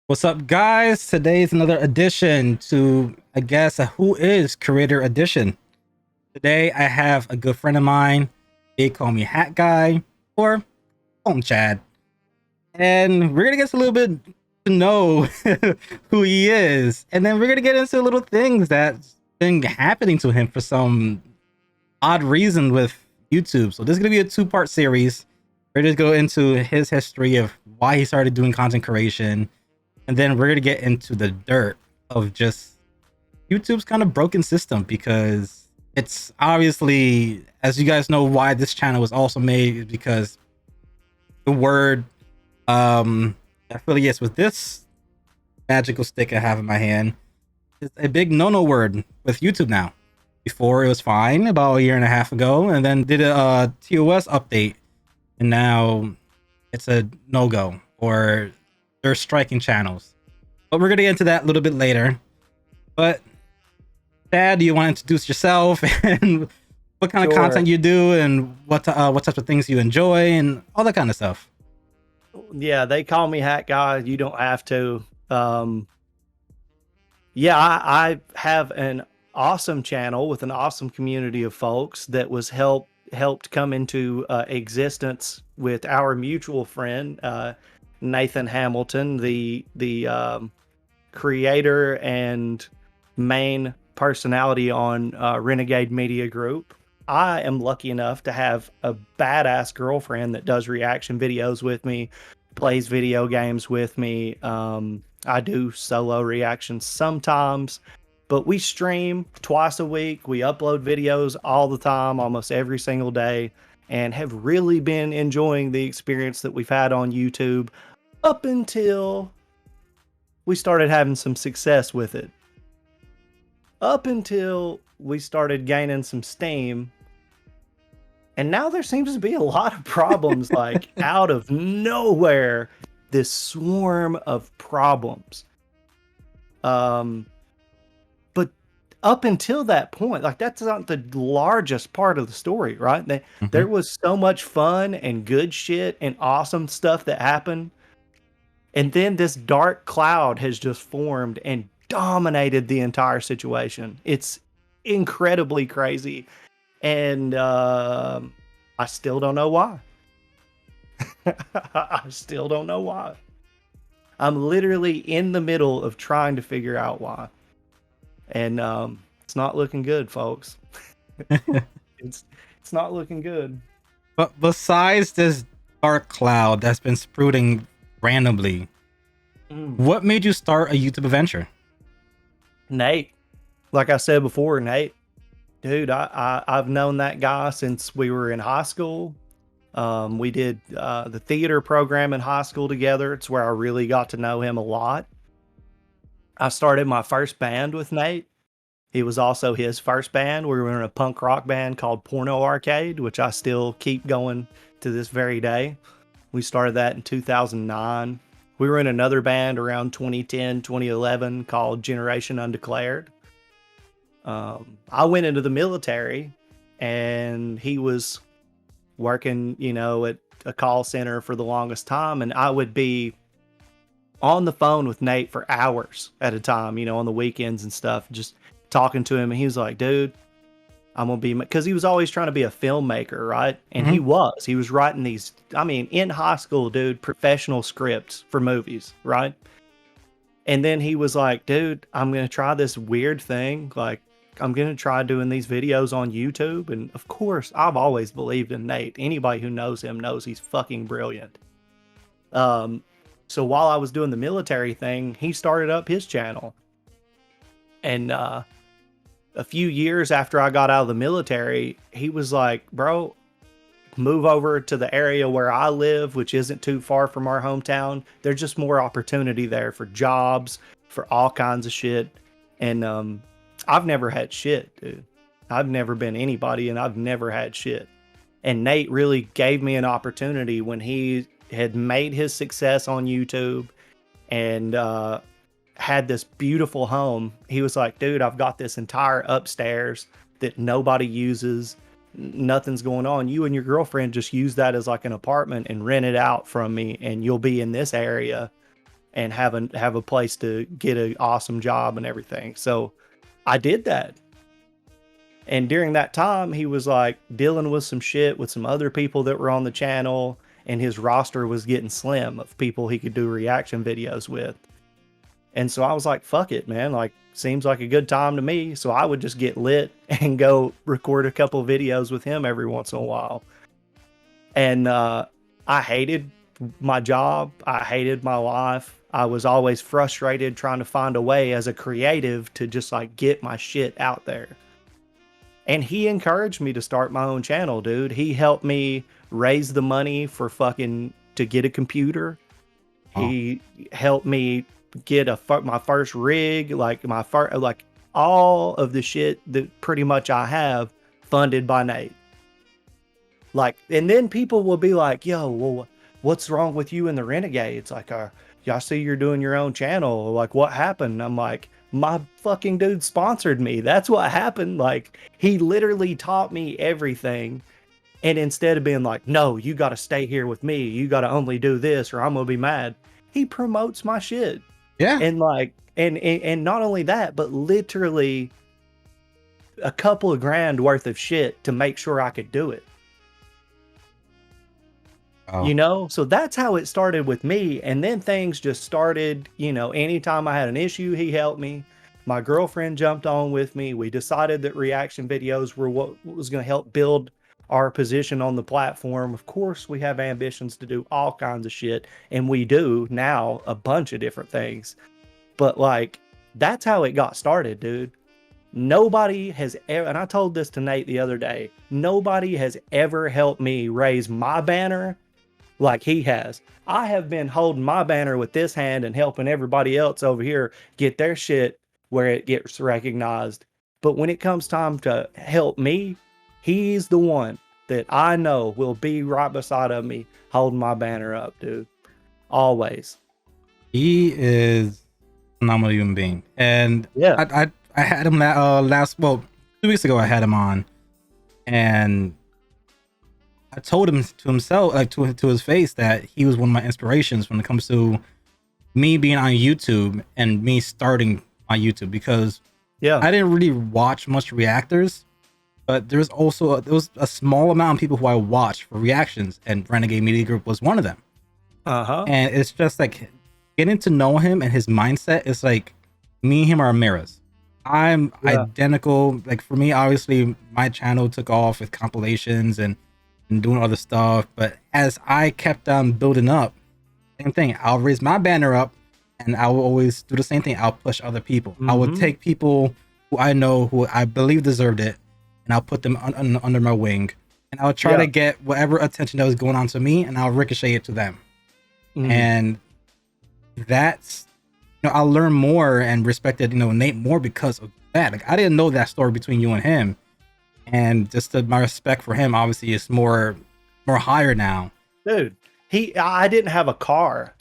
What's up, guys? Today's another edition to, I guess, a Who Is Creator Edition. Today, I have a good friend of mine. They call me Hat Guy or call him Chad. And we're going to get a little bit to know who he is. And then we're going to get into little things that's been happening to him for some odd reason with YouTube. So, this is going to be a two-part series. We're just go into his history of why he started doing content creation, and then we're gonna get into the dirt of just YouTube's kind of broken system, because it's obviously, as you guys know, why this channel was also made is because the word affiliates with this magical stick I have in my hand is a big no-no word with YouTube now. Before it was fine about a year and a half ago, and then did a TOS update, and now it's a no-go, or they're striking channels. But we're gonna get into that a little bit later. But Dad, do you want to introduce yourself and what kind of content you do, and what types of things you enjoy, and all that kind of stuff? Yeah, they call me Hat Guy. You don't have to. Yeah, I have an awesome channel with an awesome community of folks that was helped come into existence with our mutual friend Nathan Hamilton, the creator and main personality on Renegade Media Group. I am lucky enough to have a badass girlfriend that does reaction videos with me, plays video games with me. I do solo reactions sometimes, but we stream twice a week. We upload videos all the time, almost every single day, and have really been enjoying the experience that we've had on YouTube up until we started having some success with it. Up until we started gaining some steam. And now there seems to be a lot of problems, like out of nowhere, this swarm of problems. But up until that point, like that's not the largest part of the story, right? There was so much fun and good shit and awesome stuff that happened. And then this dark cloud has just formed and dominated the entire situation. It's incredibly crazy. And I still don't know why. I still don't know why. I'm literally in the middle of trying to figure out why. And it's not looking good, folks. it's not looking good. But besides this dark cloud that's been sprouting randomly, what made you start a YouTube adventure? Nate. Like I said before, Nate. Dude, I've known that guy since we were in high school. We did the theater program in high school together. It's where I really got to know him a lot. I started my first band with Nate. It was also his first band. We were in a punk rock band called Porno Arcade, which I still keep going to this very day. We started that in 2009. We were in another band around 2010, 2011 called Generation Undeclared. I went into the military, and he was working, at a call center for the longest time. And I would be on the phone with Nate for hours at a time, on the weekends and stuff, just talking to him. And he was like, dude, I'm going to be, because he was always trying to be a filmmaker, right? And he was writing these, in high school, dude, professional scripts for movies, right? And then he was like, dude, I'm going to try this weird thing. Like, I'm going to try doing these videos on YouTube. And of course, I've always believed in Nate. Anybody who knows him knows he's fucking brilliant. So while I was doing the military thing, he started up his channel. And a few years after I got out of the military, he was like, bro, move over to the area where I live, which isn't too far from our hometown. There's just more opportunity there for jobs, for all kinds of shit. And I've never had shit, dude. I've never been anybody, and I've never had shit. And Nate really gave me an opportunity when he had made his success on YouTube and had this beautiful home. He was like, dude, I've got this entire upstairs that nobody uses. Nothing's going on. You and your girlfriend just use that as like an apartment and rent it out from me, and you'll be in this area. and have a place to get an awesome job and everything. So I did that. And during that time, he was like dealing with some shit with some other people that were on the channel, and his roster was getting slim of people he could do reaction videos with. And so I was like, fuck it, man. Like, seems like a good time to me. So I would just get lit and go record a couple videos with him every once in a while. And I hated my job. I hated my life. I was always frustrated trying to find a way as a creative to just like get my shit out there. And he encouraged me to start my own channel, dude. He helped me raise the money for fucking to get a computer. He helped me get my first rig, like my first, like all of the shit that pretty much I have funded by Nate. Like, and then people will be like, yo, well, what's wrong with you and the Renegades? Like, y'all see you're doing your own channel. Like, what happened? I'm like, my fucking dude sponsored me. That's what happened. Like, he literally taught me everything. And instead of being like, no, you got to stay here with me, you got to only do this or I'm going to be mad, he promotes my shit. Yeah. And like, and not only that, but literally a couple of grand worth of shit to make sure I could do it. You know, so that's how it started with me. And then things just started, you know, anytime I had an issue, he helped me. My girlfriend jumped on with me. We decided that reaction videos were what was going to help build our position on the platform. Of course, we have ambitions to do all kinds of shit, and we do now a bunch of different things. But like, that's how it got started, dude. Nobody has ever, and I told this to Nate the other day, nobody has ever helped me raise my banner like he has. I have been holding my banner with this hand and helping everybody else over here get their shit where it gets recognized. But when it comes time to help me, he's the one that I know will be right beside of me holding my banner up, dude. Always. He is a phenomenal human being. And yeah, I had him 2 weeks ago. I had him on, and I told him to himself, like to his face, that he was one of my inspirations when it comes to me being on YouTube and me starting my YouTube, because I didn't really watch much reactors, but there was a small amount of people who I watched for reactions, and Renegade Media Group was one of them. And it's just like getting to know him and his mindset is like me and him are mirrors. I'm identical. Like for me, obviously my channel took off with compilations and doing other stuff, but as I kept on building up, same thing, I'll raise my banner up and I will always do the same thing. I'll push other people. I will take people who I know, who I believe deserved it, and I'll put them under my wing, and I'll try to get whatever attention that was going on to me, and I'll ricochet it to them. And that's, you know, I'll learn more and respected, you know, Nate more because of that. Like, I didn't know that story between you and him, and just my respect for him obviously is more higher now. Dude, I didn't have a car,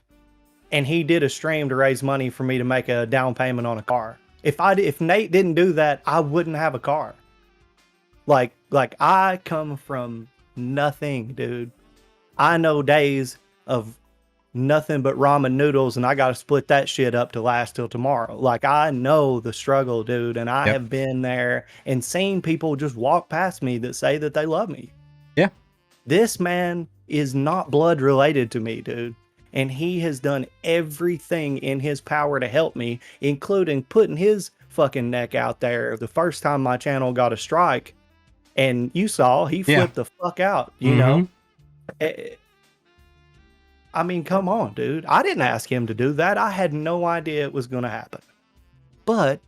and he did a stream to raise money for me to make a down payment on a car. If Nate didn't do that, I wouldn't have a car. Like I come from nothing, dude. I know days of nothing but ramen noodles, and I got to split that shit up to last till tomorrow. Like, I know the struggle, dude, and I have been there and seen people just walk past me that say that they love me. Yeah. This man is not blood related to me, dude. And he has done everything in his power to help me, including putting his fucking neck out there the first time my channel got a strike. And you saw, he flipped the fuck out, you know? I mean, come on, dude. I didn't ask him to do that. I had no idea it was going to happen. But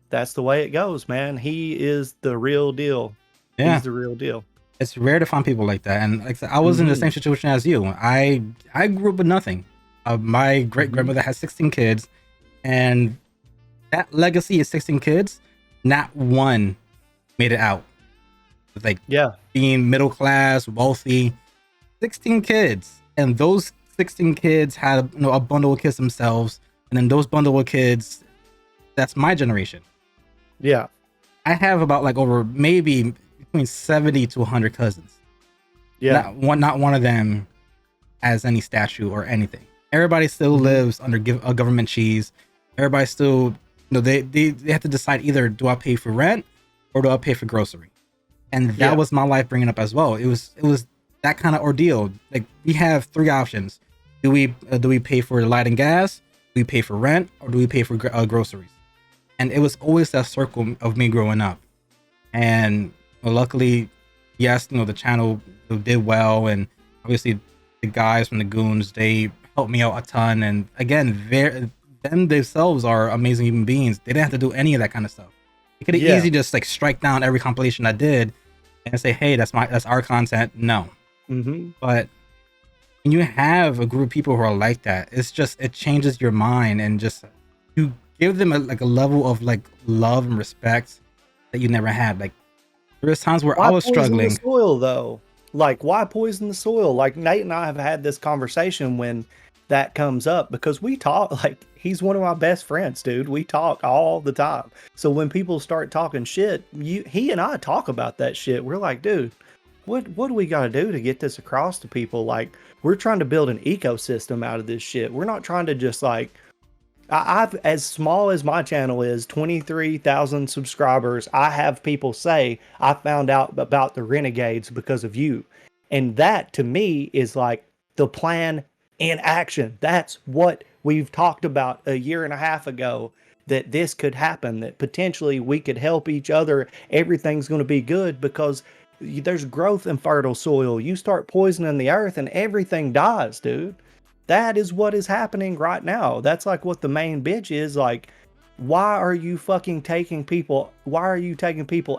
that's the way it goes, man. He is the real deal. Yeah. He's the real deal. It's rare to find people like that. And like I said, I was in the same situation as you. I grew up with nothing. My great-grandmother had 16 kids, and that legacy of 16 kids, not one made it out. Like, being middle class, wealthy, 16 kids. And those 16 kids had, you know, a bundle of kids themselves. And then those bundle of kids, that's my generation. Yeah. I have about like over maybe between 70 to 100 cousins. Yeah. Not one of them has any statue or anything. Everybody still lives under a government cheese. Everybody still, they have to decide either do I pay for rent or do I pay for grocery? And that was my life bringing up as well. It was that kind of ordeal. Like, we have three options: do we pay for light and gas? Do we pay for rent, or do we pay for groceries? And it was always that circle of me growing up. And luckily, yes, the channel did well, and obviously the guys from the Goons, they helped me out a ton. And again, them themselves are amazing human beings. They didn't have to do any of that kind of stuff. They could have easily just like strike down every compilation I did and say, hey, that's our content. No. But when you have a group of people who are like that, it changes your mind, and just you give them a level of like love and respect that you never had. Like, there was times where I was struggling. The soil, though, like, why poison the soil? Like, Nate and I have had this conversation when that comes up, because we talk, like, he's one of my best friends, dude. We talk all the time. So when people start talking shit, he and I talk about that shit. We're like, dude, what do we got to do to get this across to people? Like, we're trying to build an ecosystem out of this shit. We're not trying to just like, I've, as small as my channel is, 23,000 subscribers, I have people say, I found out about the Renegades because of you. And that, to me, is like the plan in action. That's what we've talked about a year and a half ago, that this could happen, that potentially we could help each other. Everything's going to be good because there's growth in fertile soil. You start poisoning the earth and everything dies, dude. That is what is happening right now. That's like what the main bitch is. Like, why are you taking people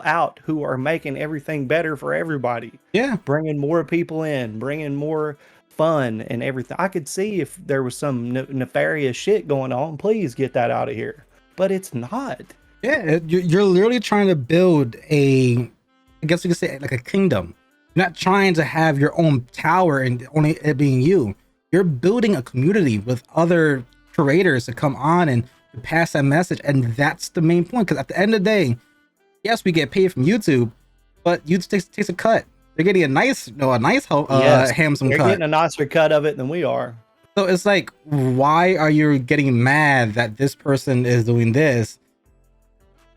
out who are making everything better for everybody? Yeah. Bringing more people in, bringing more fun and everything. I could see if there was some nefarious shit going on, please get that out of here. But it's not. Yeah, you're literally trying to build I guess you could say, like a kingdom. You're not trying to have your own tower and only it being you. You're building a community with other creators to come on and to pass that message. And that's the main point. Because at the end of the day, yes, we get paid from YouTube, but YouTube takes a cut. They're getting a nice handsome cut. They're getting a nicer cut of it than we are. So it's like, why are you getting mad that this person is doing this,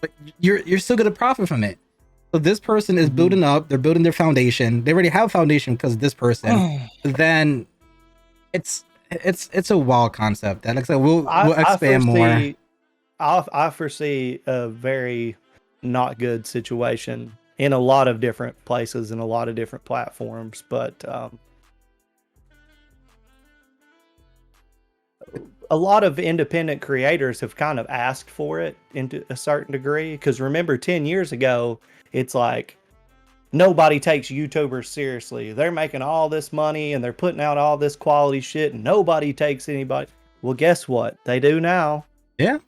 but you're still going to profit from it? So this person is building up, they're building their foundation. They already have a foundation because of this person. Then it's a wild concept. That, like I said, we'll expand more. I foresee a very not good situation in a lot of different places and a lot of different platforms, but a lot of independent creators have kind of asked for it into a certain degree. Because remember, 10 years ago, it's like nobody takes YouTubers seriously. They're making all this money and they're putting out all this quality shit, and nobody takes anybody. Well, guess what? They do now. Yeah.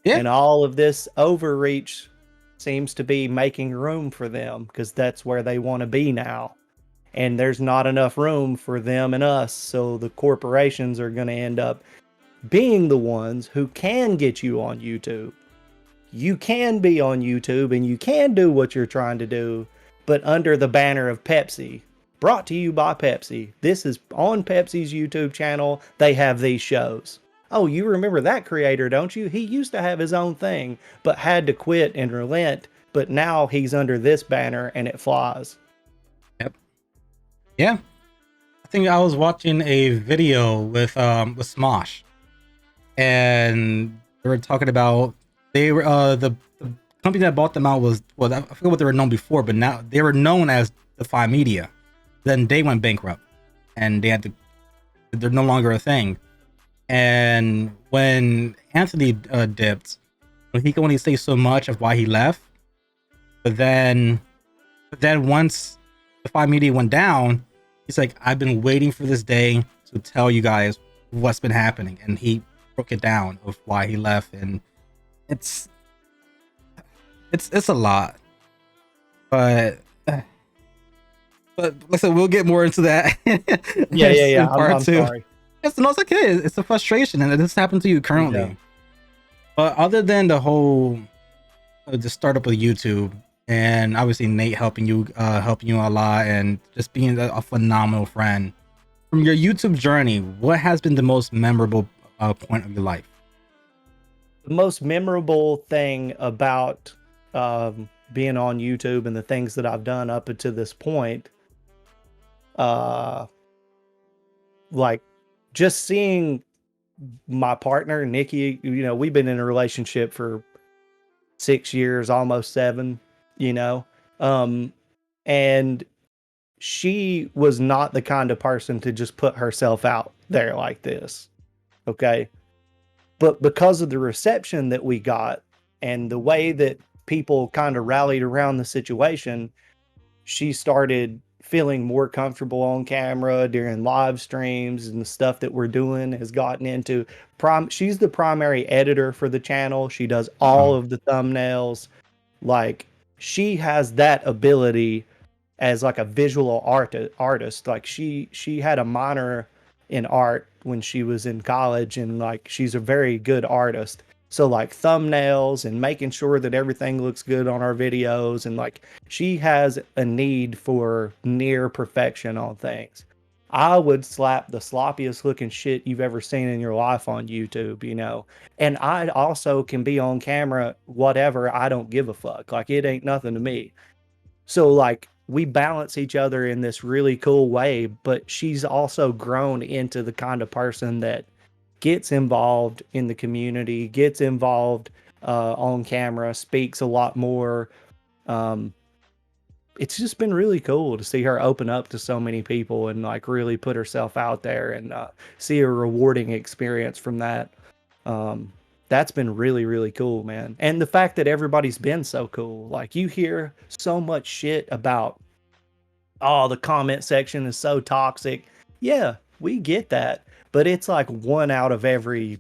And all of this overreach seems to be making room for them, because that's where they want to be now. And there's not enough room for them and us. So the corporations are going to end up being the ones who can get you on YouTube. You can be on YouTube and you can do what you're trying to do, but under the banner of Pepsi. Brought to you by Pepsi. This is on Pepsi's YouTube channel. They have these shows. Oh, you remember that creator, don't you? He used to have his own thing, but had to quit and relent. But now he's under this banner and it flies. Yep. Yeah. I think I was watching a video with Smosh, and they were talking about the company that bought them out was, well, I forget what they were known before, but now they were known as Defy Media. Then they went bankrupt and they're no longer a thing. And when Anthony dipped, he can only say so much of why he left. But then once Defy Media went down, he's like, I've been waiting for this day to tell you guys what's been happening. And he broke it down of why he left. And it's a lot. But listen, we'll get more into that. Yeah. I'm sorry. It's okay. It's a frustration, and this happened to you currently. Yeah. But other than the whole the startup of YouTube, and obviously Nate helping you a lot, and just being a phenomenal friend, from your YouTube journey, what has been the most memorable point of your life? The most memorable thing about being on YouTube and the things that I've done up until this point, uh, like just seeing my partner, Nikki, we've been in a relationship for 6 years, almost 7, you know, um, and she was not the kind of person to just put herself out there like this. Okay. But because of the reception that we got and the way that people kind of rallied around the situation, she started feeling more comfortable on camera during live streams, and the stuff that we're doing has gotten into she's the primary editor for the channel. She does all Oh, of the thumbnails. Like, she has that ability as like a visual artist. Like, she had a minor in art when she was in college, and like she's a very good artist. So like thumbnails and making sure that everything looks good on our videos, and like she has a need for near perfection on things. I would slap the sloppiest looking shit you've ever seen in your life on YouTube, and I also can be on camera whatever. I don't give a fuck. Like, it ain't nothing to me. So like we balance each other in this really cool way, but she's also grown into the kind of person that gets involved in the community, gets involved on camera, speaks a lot more. Um, it's just been really cool to see her open up to so many people and like really put herself out there, and see a rewarding experience from that. Um, that's been really, really cool, man. And the fact that everybody's been so cool. Like, you hear so much shit about, oh, the comment section is so toxic. Yeah, we get that. But it's like 1 out of every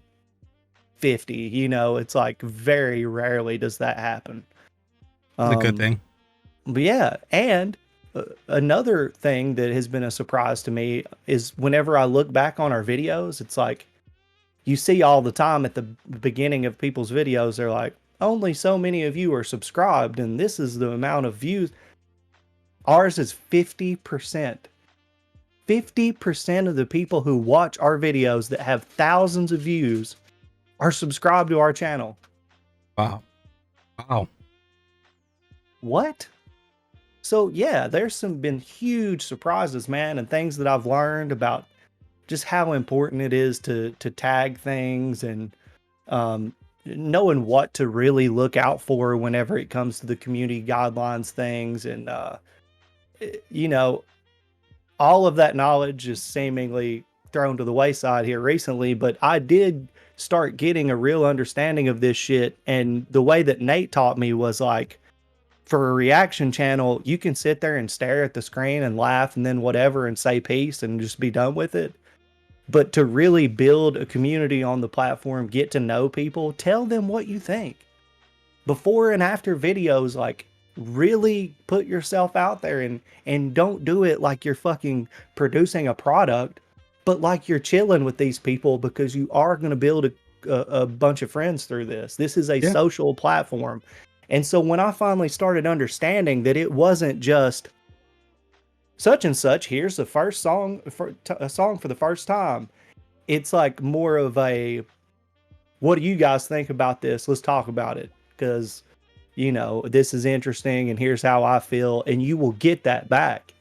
50, it's like very rarely does that happen. it's a good Um, thing. but yeah, and another thing that has been a surprise to me is whenever I look back on our videos, it's like you see all the time at the beginning of people's videos, they're like, only so many of you are subscribed, and this is the amount of views. Ours is 50%. 50% of the people who watch our videos that have thousands of views are subscribed to our channel. Wow. Wow. What? So yeah, there's been huge surprises, man, and things that I've learned about just how important it is to tag things, and knowing what to really look out for whenever it comes to the community guidelines things, and you know, all of that knowledge is seemingly thrown to the wayside here recently, but I did start getting a real understanding of this shit. And the way that Nate taught me was like, for a reaction channel, you can sit there and stare at the screen and laugh and then whatever and say peace and just be done with it. But to really build a community on the platform, get to know people, tell them what you think. Before and after videos, like, really put yourself out there, and don't do it like you're fucking producing a product, but like you're chilling with these people, because you are going to build a bunch of friends through this. This is a Yeah. social platform. And so when I finally started understanding that it wasn't just such and such, here's the first song for a song for the first time, it's like more of a, what do you guys think about this? Let's talk about it, because this is interesting and here's how I feel, and you will get that back.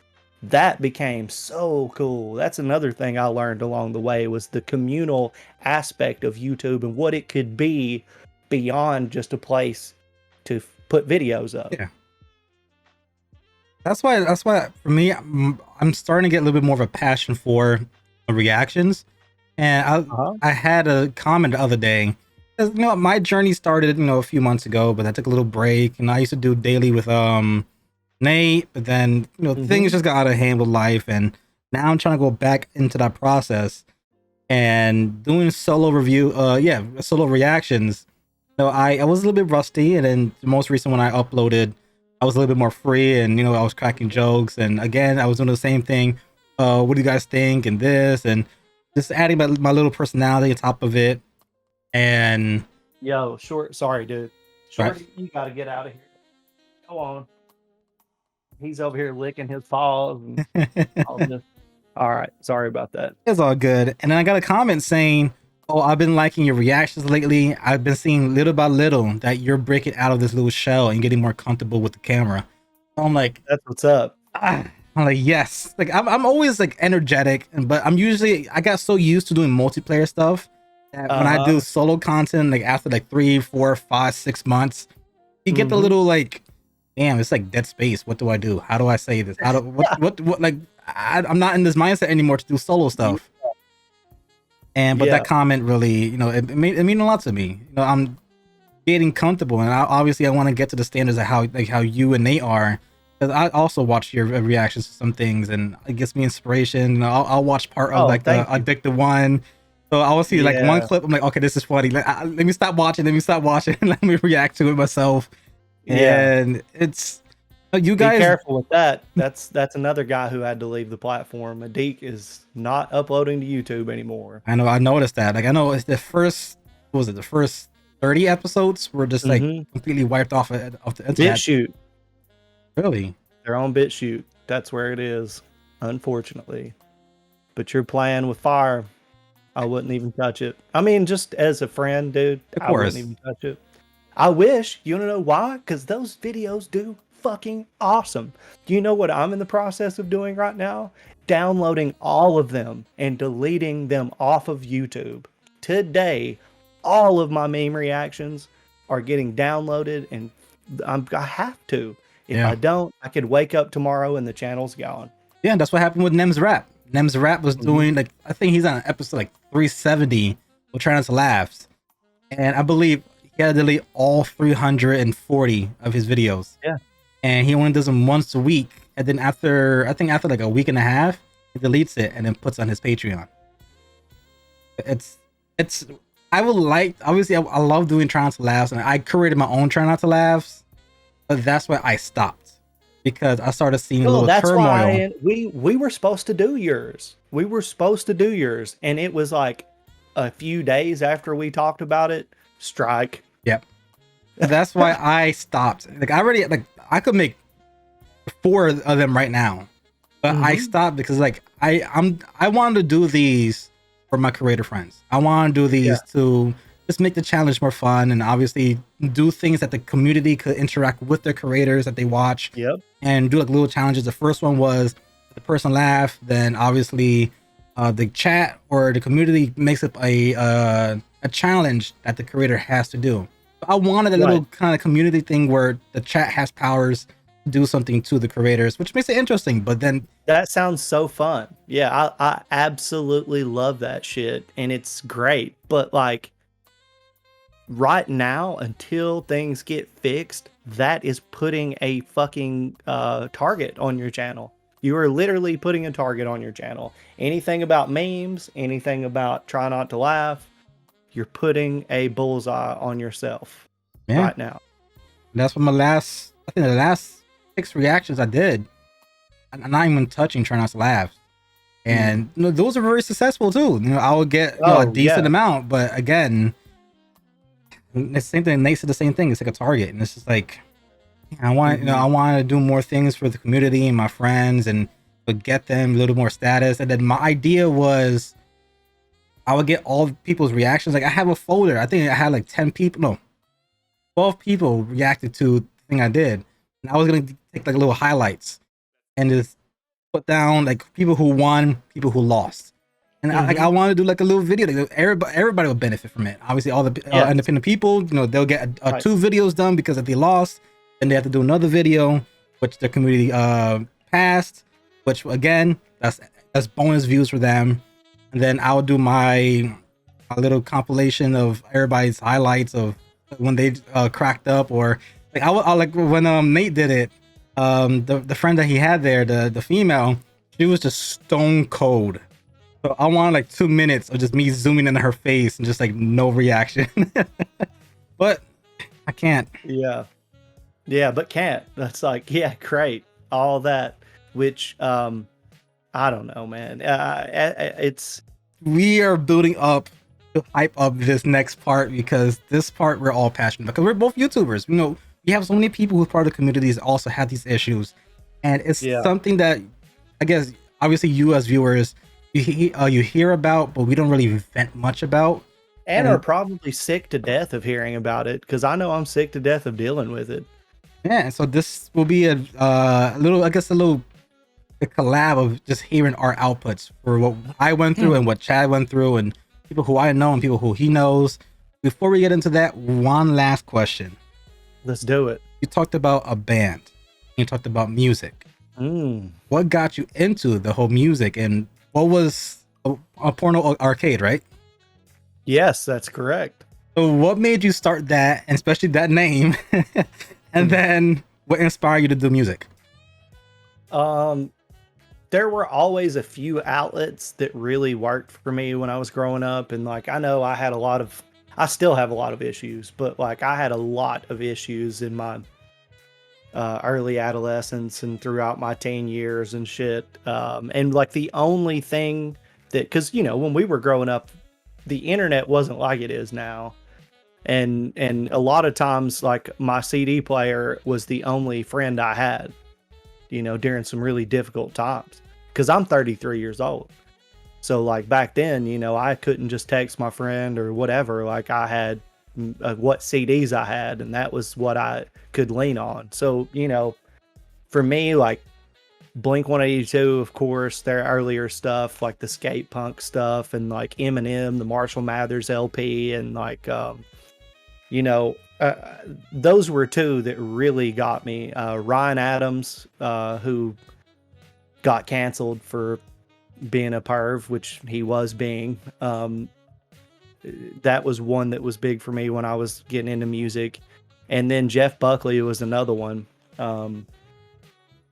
That became so cool. That's another thing I learned along the way, was the communal aspect of YouTube and what it could be beyond just a place to put videos up. Yeah. That's why for me, I'm starting to get a little bit more of a passion for reactions. And Uh-huh. I had a comment the other day. 'Cause, my journey started, a few months ago, but I took a little break, and I used to do daily with Nate, but then things just got out of hand with life, and now I'm trying to go back into that process and doing solo review, solo reactions. So I was a little bit rusty, and then the most recent one I uploaded, I was a little bit more free, and I was cracking jokes, and again I was doing the same thing. What do you guys think? And this, and just adding my little personality on top of it, and Yo, sorry, dude. right. Shorty, you gotta get out of here. Go on. He's over here licking his paws and all this. All right. Sorry about that. It's all good. And then I got a comment saying, "Oh, I've been liking your reactions lately. I've been seeing little by little that you're breaking out of this little shell and getting more comfortable with the camera." I'm like, That's what's up. I'm like, yes. Like I'm always like energetic, but I got so used to doing multiplayer stuff that when I do solo content, like after like 3, 4, 5, 6 months, you get the little like, damn, it's like dead space. What do I do? How do I say this? How do what like I'm not in this mindset anymore to do solo stuff. And but that comment really, it mean a lot to me. I'm getting comfortable, and obviously I want to get to the standards of how you and Nate are. Because I also watch your reactions to some things, and it gives me inspiration. I'll watch part of like the addicted one. So I will see like one clip. I'm like, okay, this is funny. Let me stop watching. Let me react to it myself. And it's you guys be careful with that. That's another guy who had to leave the platform. Adik is not uploading to YouTube anymore. I know. I noticed that. Like I know it's the first. What was it? The first 30 episodes were just like completely wiped off the internet. BitChute. Really? They're on BitChute. That's where it is, unfortunately. But you're playing with fire. I wouldn't even touch it. I mean, just as a friend, dude, I wouldn't even touch it. I wish. You don't know why? Because those videos do fucking awesome. Do you know what I'm in the process of doing right now? Downloading all of them and deleting them off of YouTube. Today, all of my meme reactions are getting downloaded, and I have to. If I don't, I could wake up tomorrow and the channel's gone. Yeah, that's what happened with Nem's Rap. Nem's Rap was doing like, I think he's on episode like 370 with Trying Not to Laugh. And I believe he had to delete all 340 of his videos. Yeah. And he only does them once a week. And then after like a week and a half, he deletes it and then puts on his Patreon. I would like, obviously I love doing Trying Not to Laugh, and I created my own Try Not to Laugh. But that's why I stopped, because I started seeing a little turmoil. Why we were supposed to do yours. And it was like a few days after we talked about it, strike. Yep. That's why I stopped. Like I could make 4 of them right now, but I stopped because like I wanted to do these for my creator friends. I want to do these to just make the challenge more fun, and obviously do things that the community could interact with their creators that they watch. Yep. And do like little challenges. The first one was the person laugh, then obviously the chat or the community makes up a challenge that the creator has to do. I wanted a little kind of community thing where the chat has powers to do something to the creators, which makes it interesting. But then that sounds so fun. Yeah, I absolutely love that shit, and it's great. But like, right now, until things get fixed, that is putting a fucking target on your channel. You are literally putting a target on your channel. Anything about memes, anything about Try Not to Laugh, you're putting a bullseye on yourself right now. That's what the last 6 reactions I did, I'm not even touching Try Not to Laugh. And those are very successful too. I would get a decent amount, but again, the same thing. Nate said the same thing. It's like a target, and it's just like, I want I want to do more things for the community and my friends, and get them a little more status. And then my idea was, I would get all people's reactions. Like I have a folder. I think I had like 12 people reacted to the thing I did, and I was gonna take like little highlights and just put down like people who won, people who lost. And I want to do like a little video. Like, everybody will benefit from it. Obviously, all the independent people, they'll get 2 videos done because if they lost, then they have to do another video, which the community passed. Which again, that's bonus views for them. And then I'll do my little compilation of everybody's highlights of when they cracked up, or like I like when Nate did it. The friend that he had there, the female, she was just stone cold. So I want like 2 minutes of just me zooming into her face and just like no reaction. But I can't. Yeah, but can't. That's like, great. All that, which I don't know, man. We are building up to hype up this next part, because this part we're all passionate about, because we're both YouTubers. We have so many people who are part of the communities also have these issues, and it's something that I guess obviously you as viewers, you hear about, but we don't really vent much about. And are And probably sick to death of hearing about it, because I know I'm sick to death of dealing with it. yeah, so this will be a little, I guess, a collab of just hearing our outputs for what I went through and what Chad went through, and people who I know and people who he knows. Before we get into that, one last question. Let's do it. You talked about a band. You talked about music. What got you into the whole music, and what was a porno arcade, right? Yes, that's correct. So what made you start that, and especially that name? And then what inspired you to do music? There were always a few outlets that really worked for me when I was growing up. And like, I know I still have a lot of issues, but like I had a lot of issues in my early adolescence and throughout my teen years and shit. And like the only thing that, cause you know, when we were growing up, the internet wasn't like it is now. And a lot of times like my CD player was the only friend I had, you know, during some really difficult times, because I'm 33 years old. So like back then, you know, I couldn't just text my friend or whatever. Like I had what CDs I had, and that was what I could lean on. So, you know, for me, like Blink 182, of course, their earlier stuff, like the skate punk stuff, and like Eminem, the Marshall Mathers LP, and like, you know, those were two that really got me. Ryan Adams, who got canceled for being a perv, which he was being. That was one that was big for me when I was getting into music. And then Jeff Buckley was another one.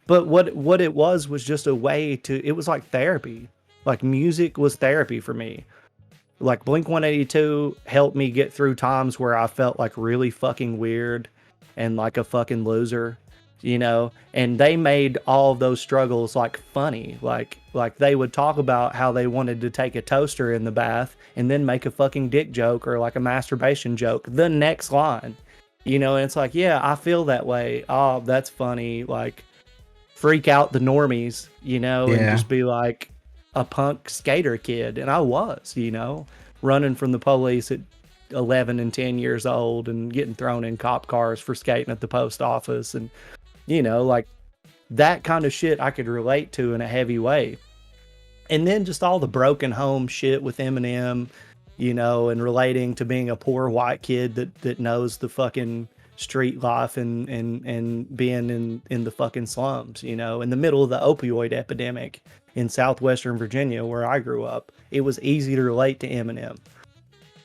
But what it was just a way to, it was like therapy. Like music was therapy for me. Like Blink 182 helped me get through times where I felt like really fucking weird and like a fucking loser, you know, and they made all of those struggles like funny. Like they would talk about how they wanted to take a toaster in the bath and then make a fucking dick joke or like a masturbation joke the next line, you know, and it's like, yeah, I feel that way. Oh, that's funny. Like freak out the normies, you know, and just be like a punk skater kid. And I was, you know, running from the police at 11 and 10 years old and getting thrown in cop cars for skating at the post office. And, you know, like that kind of shit I could relate to in a heavy way. And then just all the broken home shit with Eminem, you know, and relating to being a poor white kid that knows the fucking street life and being in the fucking slums, you know, in the middle of the opioid epidemic in southwestern Virginia where I grew up. It was easy to relate to Eminem.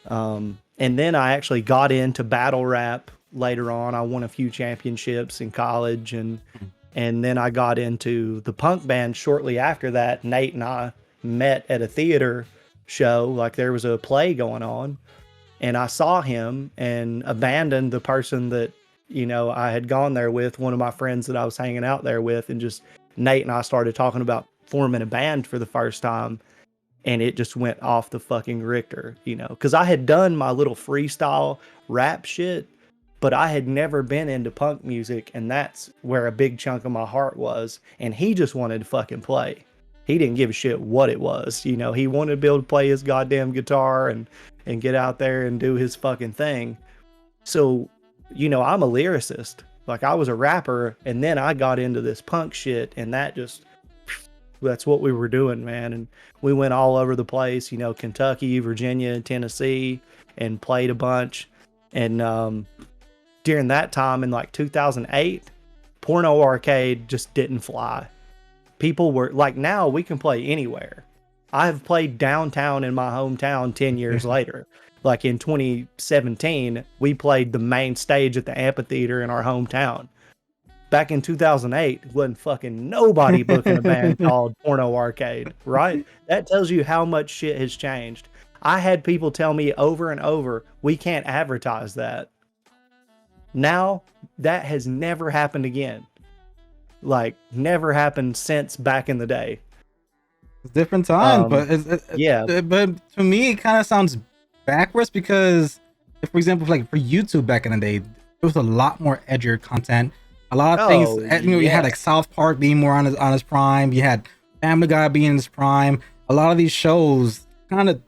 And then I actually got into battle rap later on. I won a few championships in college, and then I got into the punk band shortly after that. Nate and I met at a theater show, like there was a play going on, and I saw him and abandoned the person that, you know, I had gone there with, one of my friends that I was hanging out there with, and just Nate and I started talking about forming a band for the first time, and it just went off the fucking Richter, you know, because I had done my little freestyle rap shit, but I had never been into punk music, and that's where a big chunk of my heart was. And he just wanted to fucking play. He didn't give a shit what it was, you know. He wanted to be able to play his goddamn guitar and get out there and do his fucking thing. So, you know, I'm a lyricist. Like I was a rapper, and then I got into this punk shit, and that just, that's what we were doing, man. And we went all over the place, you know, Kentucky, Virginia, Tennessee, and played a bunch. And during that time in like 2008, porno arcade just didn't fly. People were like, now we can play anywhere. I've played downtown in my hometown 10 years later. Like in 2017, we played the main stage at the amphitheater in our hometown. Back in 2008, wasn't fucking nobody booking a band called Porno Arcade, right? That tells you how much shit has changed. I had people tell me over and over, we can't advertise that. Now, that has never happened again. Like, never happened since back in the day. Different time, but yeah. But to me, it kind of sounds backwards because, for example, like for YouTube back in the day, there was a lot more edgier content. A lot of things, you know, you had like South Park being more on his prime. You had Family Guy being in its prime. A lot of these shows kind of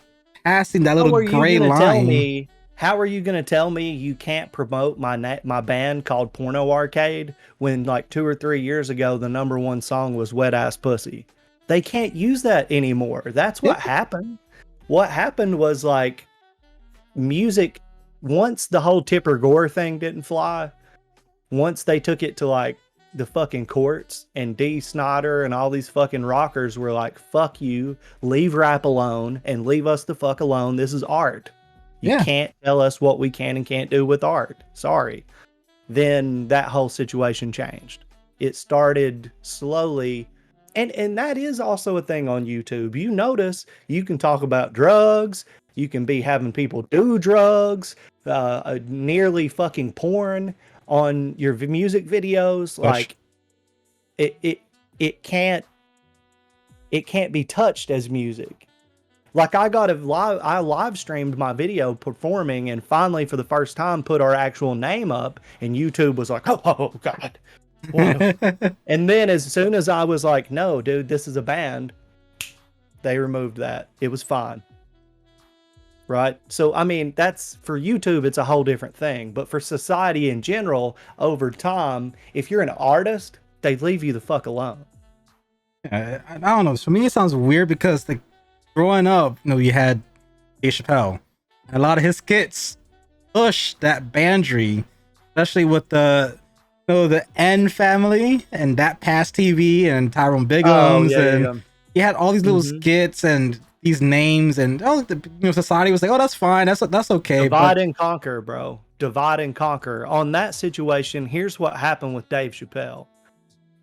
passing that little How are you gray gonna tell line. me? How are you gonna tell me you can't promote my band called Porno Arcade when like 2 or 3 years ago the #1 song was Wet Ass Pussy? They can't use that anymore. That's Yeah, what happened. What happened was like music. Once the whole Tipper Gore thing didn't fly, once they took it to like the fucking courts and D. Snyder and all these fucking rockers were like, fuck you, leave rap alone and leave us the fuck alone. This is art. You yeah, can't tell us what we can and can't do with art. Sorry. Then that whole situation changed. It started slowly. And that is also a thing on YouTube. You notice you can talk about drugs. You can be having people do drugs, nearly fucking porn on your music videos. which Like it, it, it can't be touched as music. Like I live streamed my video performing and finally for the first time put our actual name up and YouTube was like, oh God. Whoa. And then as soon as I was like, no, dude, this is a band, they removed that. It was fine. Right. So, I mean, that's for YouTube, it's a whole different thing. But for society in general, over time, if you're an artist, they leave you the fuck alone. I don't know. For me, it sounds weird because like growing up, you had Dave Chappelle, and a lot of his skits push that boundary, especially with the N family and that past TV and Tyrone Oh, Biggums, and yeah. he had all these little Mhm. skits and these names, and society was like, oh, that's fine, that's okay, Divide but and conquer, bro. Divide and conquer. On that situation, here's what happened with Dave Chappelle.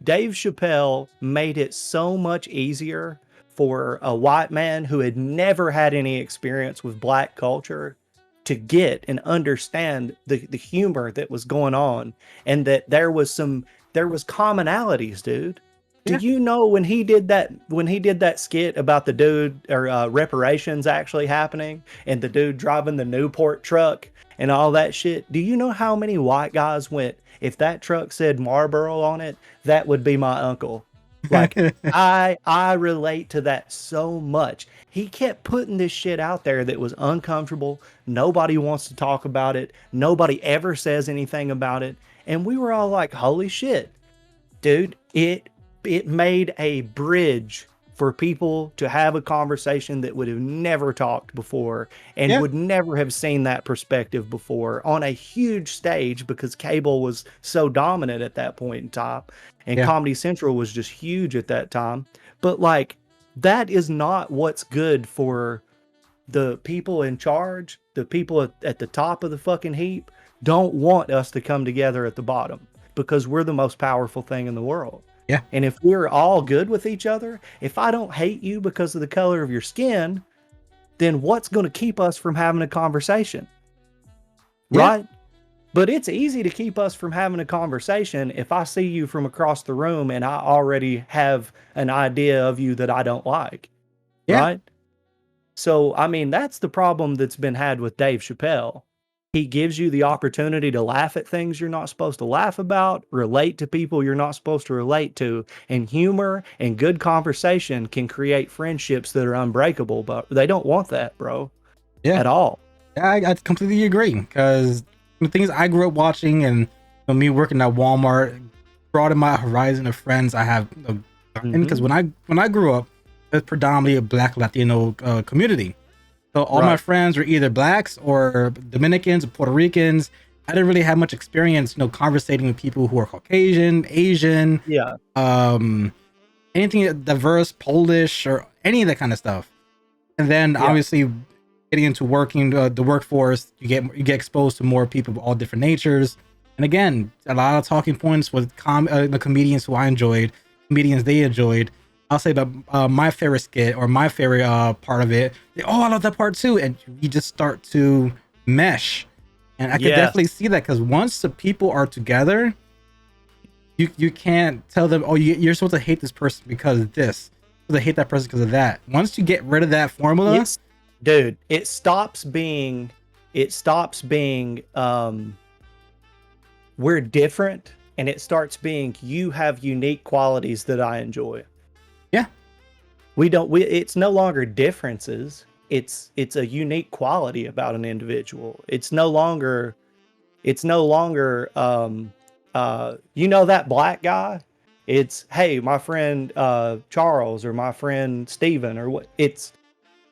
Dave Chappelle made it so much easier for a white man who had never had any experience with black culture to get and understand the humor that was going on and that there was commonalities, dude. Do yeah, you know when he did that skit about the dude or reparations actually happening and the dude driving the Newport truck and all that shit? Do you know how many white guys went, if that truck said Marlboro on it, that would be my uncle? Like I relate to that so much. He kept putting this shit out there that was uncomfortable. Nobody wants to talk about it. Nobody ever says anything about it. And we were all like, holy shit, dude, it made a bridge for people to have a conversation that would have never talked before and yeah, would never have seen that perspective before on a huge stage because cable was so dominant at that point in time and yeah, Comedy Central was just huge at that time. But like that is not what's good for the people in charge. The people at the top of the fucking heap don't want us to come together at the bottom because we're the most powerful thing in the world. yeah, And if we're all good with each other, if I don't hate you because of the color of your skin, then what's going to keep us from having a conversation? yeah, Right? But it's easy to keep us from having a conversation if I see you from across the room and I already have an idea of you that I don't like. yeah. Right? So, I mean, that's the problem that's been had with Dave Chappelle. He gives you the opportunity to laugh at things you're not supposed to laugh about, relate to people you're not supposed to relate to, and humor and good conversation can create friendships that are unbreakable, but they don't want that, bro, Yeah. at all. I completely agree because the things I grew up watching and me working at Walmart broadened my horizon of friends I have gotten because Mhm. when I grew up, it was predominantly a Black Latino community. So all my Right. friends were either blacks or Dominicans or Puerto Ricans. I didn't really have much experience, conversating with people who are Caucasian, Asian, Yeah. um, anything diverse, Polish, or any of that kind of stuff. And then Yeah. obviously getting into working the workforce, you get exposed to more people of all different natures. And again, a lot of talking points with the comedians who I enjoyed, comedians they enjoyed. I'll say the my favorite skit or my favorite part of it. Oh, I love that part too, and you just start to mesh. And I could Yes. definitely see that because once the people are together, you can't tell them, oh, you're supposed to hate this person because of this, supposed to hate that person because of that. Once you get rid of that formula, Yes. Dude, it stops being we're different and it starts being you have unique qualities that I enjoy. yeah, it's no longer differences. It's a unique quality about an individual. That black guy, it's, hey, my friend Charles, or my friend Steven, or what.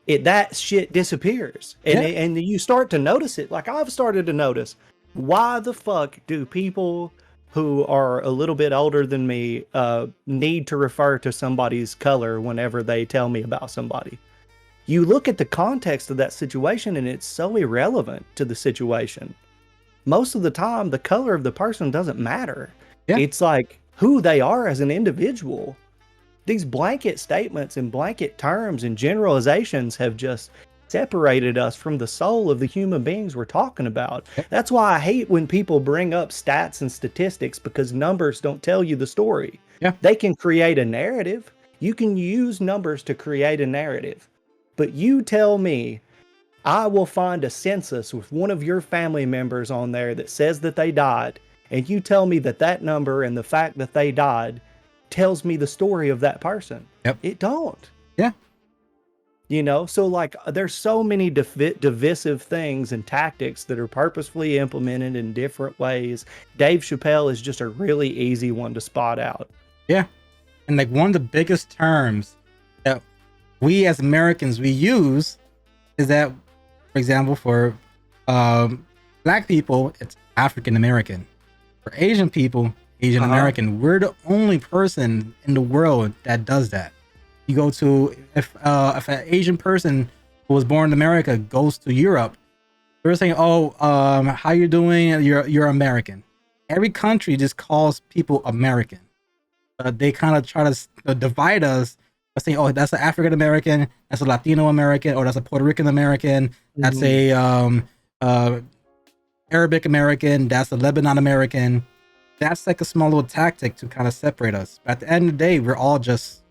That shit disappears, and Yeah. and you start to notice it. Like, I've started to notice, why the fuck do people who are a little bit older than me need to refer to somebody's color whenever they tell me about somebody? You look at the context of that situation and it's so irrelevant to the situation. Most of the time, the color of the person doesn't matter. Yeah. It's like who they are as an individual. These blanket statements and blanket terms and generalizations have just separated us from the soul of the human beings we're talking about. Yeah. That's why I hate when people bring up stats and statistics, because numbers don't tell you the story. Yeah. They can create a narrative. You can use numbers to create a narrative. But you tell me, I will find a census with one of your family members on there that says that they died, and you tell me that number and the fact that they died tells me the story of that person. Yep. It don't. Yeah. So like, there's so many divisive things and tactics that are purposefully implemented in different ways. Dave Chappelle is just a really easy one to spot out. Yeah. And like, one of the biggest terms that we as Americans we use is that, for example, for black people, it's African American. For Asian people, Asian American. We're the only person in the world that does that. You go to, if an Asian person who was born in America goes to Europe, they're saying, "Oh, how you doing? You're American." Every country just calls people American. They kind of try to divide us by saying, "Oh, that's an African American, that's a Latino American, or that's a Puerto Rican American, that's a Arabic American, that's a Lebanon American." That's like a small little tactic to kind of separate us. But at the end of the day, we're all just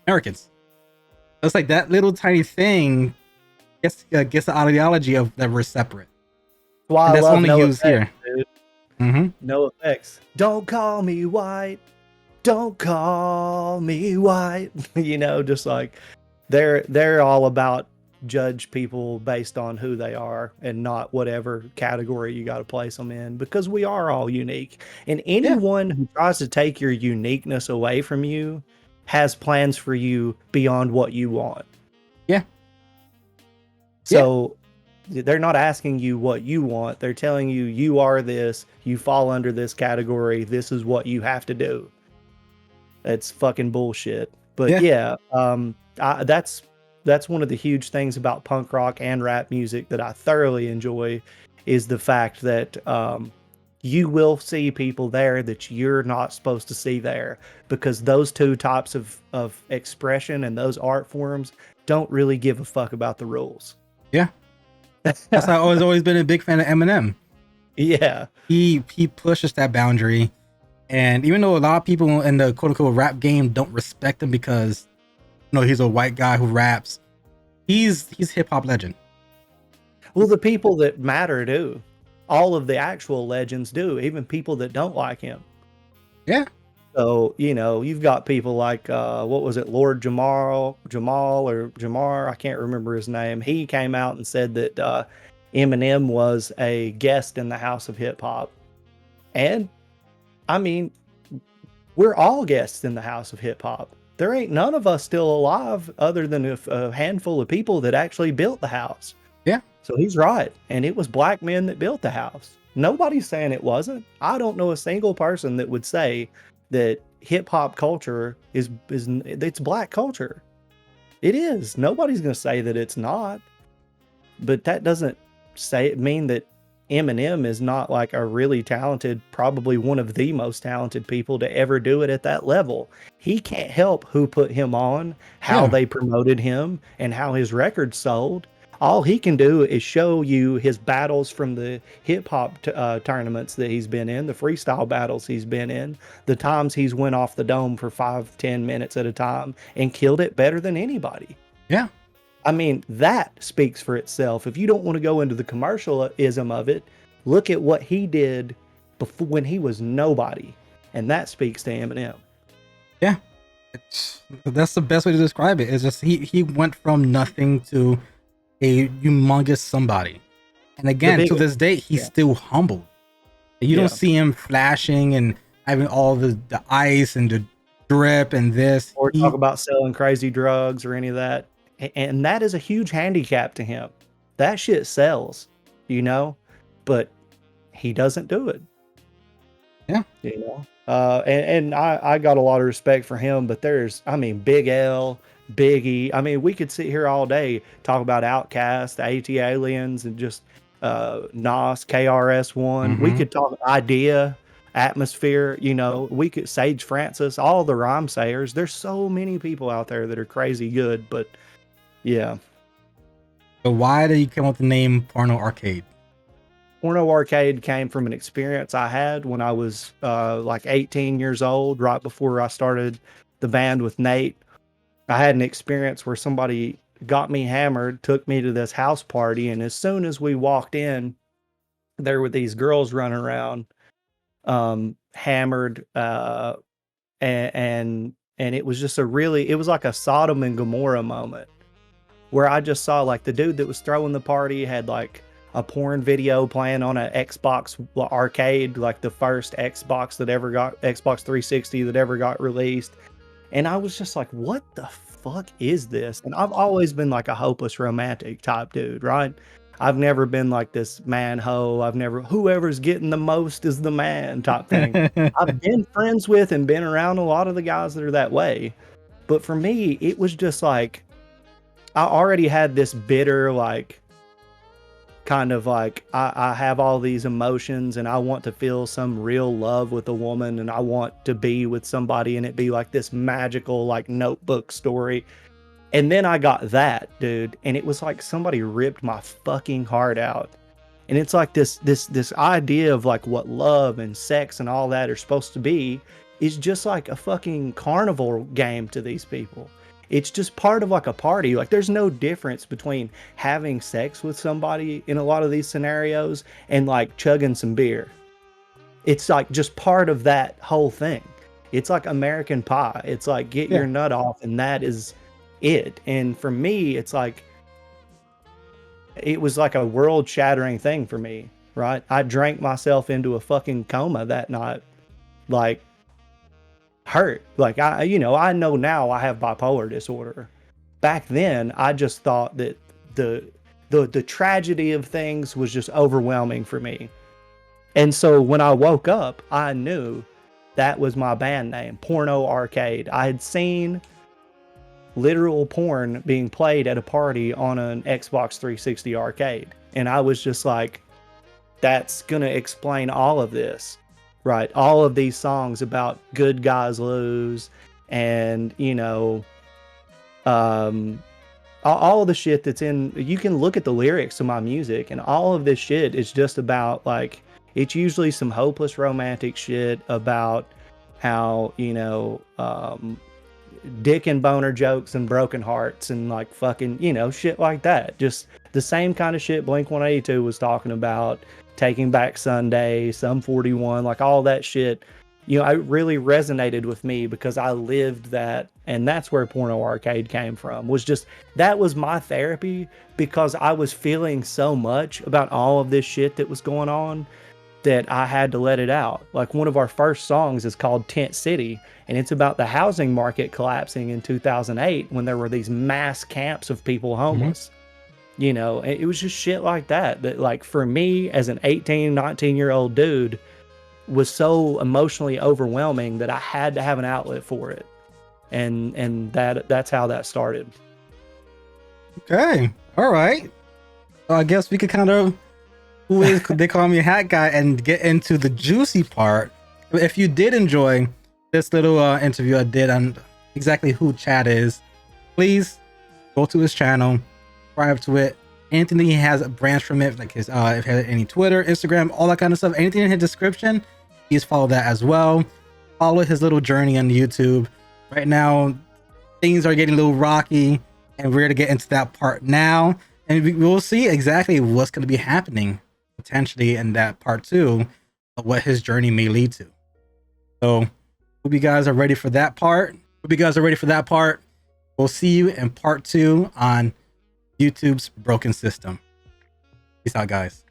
Americans. It's like that little tiny thing gets the ideology of that we're separate. Well, that's only used effects, here. Mm-hmm. No effects. Don't call me white. Don't call me white. Just like they're all about judge people based on who they are and not whatever category you got to place them in, because we are all unique. And anyone who tries to take your uniqueness away from you has plans for you beyond what you want. Yeah. So they're not asking you what you want. They're telling you, you are this, you fall under this category, this is what you have to do. That's fucking bullshit. But that's one of the huge things about punk rock and rap music that I thoroughly enjoy, is the fact that you will see people there that you're not supposed to see there, because those two types of expression and those art forms don't really give a fuck about the rules. Yeah. That's why I've always been a big fan of Eminem. Yeah. He pushes that boundary. And even though a lot of people in the quote unquote rap game don't respect him because he's a white guy who raps, he's hip hop legend. Well, the people that matter do. All of the actual legends do, even people that don't like him. Yeah. So, you've got people like, what was it, Lord Jamal or Jamar? I can't remember his name. He came out and said that Eminem was a guest in the House of Hip Hop. And, I mean, we're all guests in the House of Hip Hop. There ain't none of us still alive other than a handful of people that actually built the house. Yeah. So he's right. And it was black men that built the house. Nobody's saying it wasn't. I don't know a single person that would say that hip hop culture is it's black culture. It is. Nobody's going to say that it's not. But that doesn't mean that Eminem is not like a really talented, probably one of the most talented people to ever do it at that level. He can't help who put him on, how they promoted him, and how his records sold. All he can do is show you his battles from the hip hop tournaments that he's been in, the freestyle battles he's been in, the times he's went off the dome for 5-10 minutes at a time and killed it better than anybody. Yeah. I mean, that speaks for itself. If you don't want to go into the commercialism of it, look at what he did before, when he was nobody. And that speaks to Eminem. Yeah. That's the best way to describe it. It's just he went from nothing to a humongous somebody. And The again, to biggest, this day, he's yeah, still humble. You don't yeah. see him flashing and having all the ice and the drip and this. Or talk He about selling crazy drugs or any of that. And that is a huge handicap to him. That shit sells, you know, but he doesn't do it, yeah. you know. And I got a lot of respect for him, but there's, I mean, Big L, Biggie. I mean, we could sit here all day talk about Outkast, the AT Aliens, and just Nas, KRS-One. We Mm-hmm. could talk Idea, Atmosphere. You know, we could Sage Francis, all the rhyme sayers. There's so many people out there that are crazy good, but yeah. So why did you come up with the name Porno Arcade? Porno Arcade came from an experience I had when I was like 18 years old, right before I started the band with Nate. I had an experience where somebody got me hammered, took me to this house party, and as soon as we walked in, there were these girls running around, hammered, and it was just it was like a Sodom and Gomorrah moment where I just saw like the dude that was throwing the party had like a porn video playing on an Xbox arcade, like the first Xbox that ever got Xbox 360 that ever got released. And I was just like, what the fuck is this? And I've always been like a hopeless romantic type dude, right? I've never been like this man ho. I've never, whoever's getting the most is the man type thing. I've been friends with and been around a lot of the guys that are that way. But for me, it was just like, I already had this bitter, like, kind of like, I have all these emotions and I want to feel some real love with a woman and I want to be with somebody and it be like this magical, like, notebook story. And then I got that, dude, and it was like somebody ripped my fucking heart out. And it's like this idea of like what love and sex and all that are supposed to be is just like a fucking carnival game to these people. It's just part of like a party. Like there's no difference between having sex with somebody in a lot of these scenarios and like chugging some beer. It's like just part of that whole thing. It's like American Pie. It's like get Yeah. your nut off and that is it. And for me, it's like it was like a world shattering thing for me, right? I drank myself into a fucking coma that night. Like hurt. Like I know now I have bipolar disorder. Back then, I just thought that the the tragedy of things was just overwhelming for me. And so when I woke up, I knew that was my band name, Porno Arcade. I had seen literal porn being played at a party on an Xbox 360 arcade. And I was just like, that's going to explain all of this, right? All of these songs about good guys lose and, all of the shit that's in, you can look at the lyrics to my music and all of this shit is just about like, it's usually some hopeless romantic shit about how, dick and boner jokes and broken hearts and like fucking, shit like that. Just the same kind of shit Blink 182 was talking about, Taking Back Sunday, Sum 41, like all that shit. It really resonated with me because I lived that. And that's where Porno Arcade came from, was just, that was my therapy because I was feeling so much about all of this shit that was going on that I had to let it out. Like one of our first songs is called Tent City, and it's about the housing market collapsing in 2008 when there were these mass camps of people Mm-hmm. homeless. It was just shit like that like for me as an 18, 19-year-old dude was so emotionally overwhelming that I had to have an outlet for it. And that's how that started. Okay. All right. So I guess we could kind of who is they call me a hat guy and get into the juicy part. If you did enjoy this little interview I did on exactly who Chad is, please go to his channel, subscribe to it. Anything that he has branched from it, like his if he has any Twitter, Instagram, all that kind of stuff, anything in his description, please follow that as well. Follow his little journey on YouTube. Right now, things are getting a little rocky, and we're gonna get into that part now, and we'll see exactly what's going to be happening potentially in that part 2 of what his journey may lead to. So hope you guys are ready for that part. Hope you guys are ready for that part. We'll see you in part 2 on YouTube's broken system. Peace out, guys.